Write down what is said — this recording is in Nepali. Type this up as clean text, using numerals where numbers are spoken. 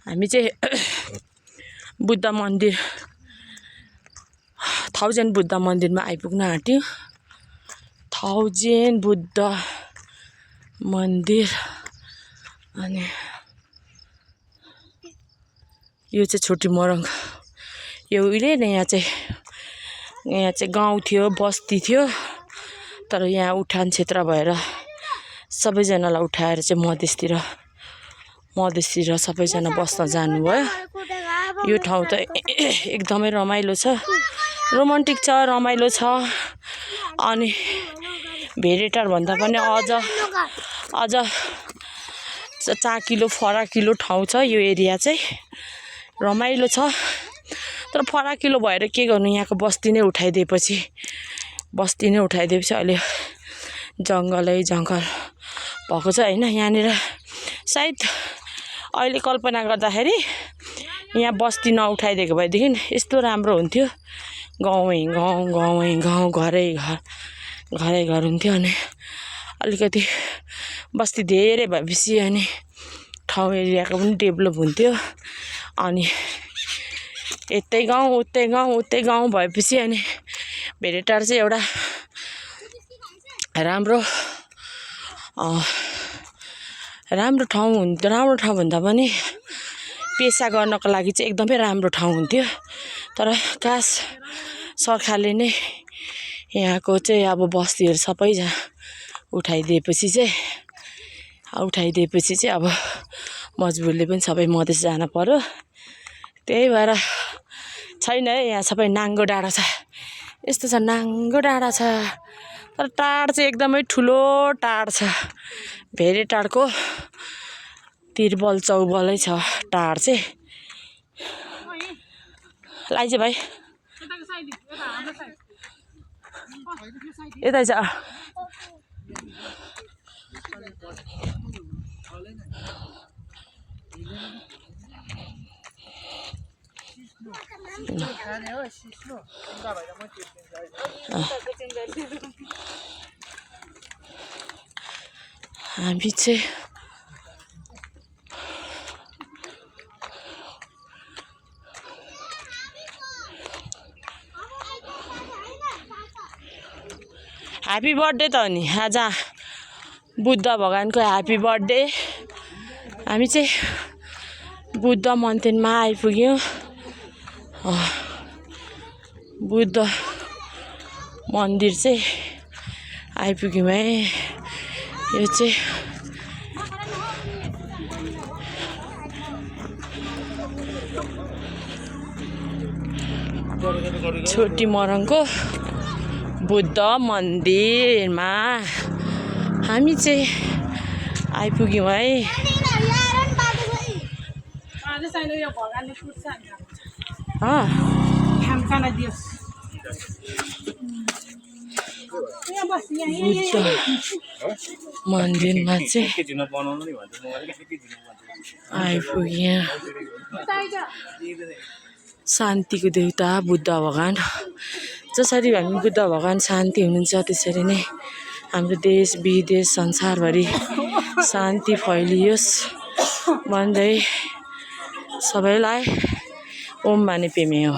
हामी चाहिँ बुद्ध मन्दिर 1000 बुद्ध मन्दिरमा आइपुग्न आँट्यौँ। 1000 बुद्ध मन्दिर। अनि यो चाहिँ छोटी मोरङ। यो उहिले नै यहाँ चाहिँ गाउँ थियो, बस्ती थियो। तर यहाँ उठान क्षेत्र भएर सबैजनालाई उठाएर चाहिँ मधेसतिर सबैजना बस्न जानुभयो। यो ठाउँ त एकदमै रमाइलो छ, रोमान्टिक छ, रमाइलो छ। अनि भेरेटार भन्दा पनि अझ चाकिलो फराकिलो ठाउँ छ यो एरिया चाहिँ, रमाइलो छ। तर फराकिलो भएर के गर्नु, यहाँको बस्ती नै उठाइदिएपछि अहिले जङ्गल भएको छ हैन। यहाँनिर सायद अहिले कल्पना गर्दाखेरि यहाँ बस्ती नउठाइदिएको भएदेखि यस्तो राम्रो हुन्थ्यो। गाउँै गाउँ घरै घर हुन्थ्यो। अनि अलिकति बस्ती धेरै भएपछि अनि ठाउँ एरियाको पनि डेभलप हुन्थ्यो। अनि यतै गाउँ भएपछि अनि भेरेटार चाहिँ एउटा राम्रो ठाउँ भन्दा पनि पेसा गर्नको लागि चाहिँ एकदमै राम्रो ठाउँ हुन्थ्यो। तर काश सरकारले नै यहाँको चाहिँ अब बस्तीहरू सबै उठाइदिएपछि चाहिँ अब मजबुरले पनि सबै मधेस जान पर्यो। त्यही भएर छैन है, यहाँ सबै नाङ्गो डाँडा छ। यस्तो छ, नाङ्गो डाँडा छ। तर टाढ चाहिँ एकदमै ठुलो टाढ छ। भेरेटारको तिरबल चौबलै छ टाढ चाहिँ। लाइज भाइ यतै छ। हामी चाहिँ ह्यापी बर्थडे त हो नि आज बुद्ध भगवानको ह्यापी बर्थडे। हामी चाहिँ बुद्ध मन्दिरमा आइपुग्यौँ। बुद्ध मन्दिर चाहिँ आइपुग्यौँ है। यो चाहिँ छोटी मोरङको बुद्ध मन्दिरमा हामी चाहिँ आइपुग्यौँ है। मन्दिरमा चाहिँ आइपुग्यौँ। शान्तिको देवता बुद्ध भगवान। जसरी हामी बुद्ध भगवान शान्ति हुनुहुन्छ त्यसरी नै हाम्रो देश विदेश संसारभरि शान्ति फैलियोस् भन्दै सबैलाई ओम माने पेमे हो।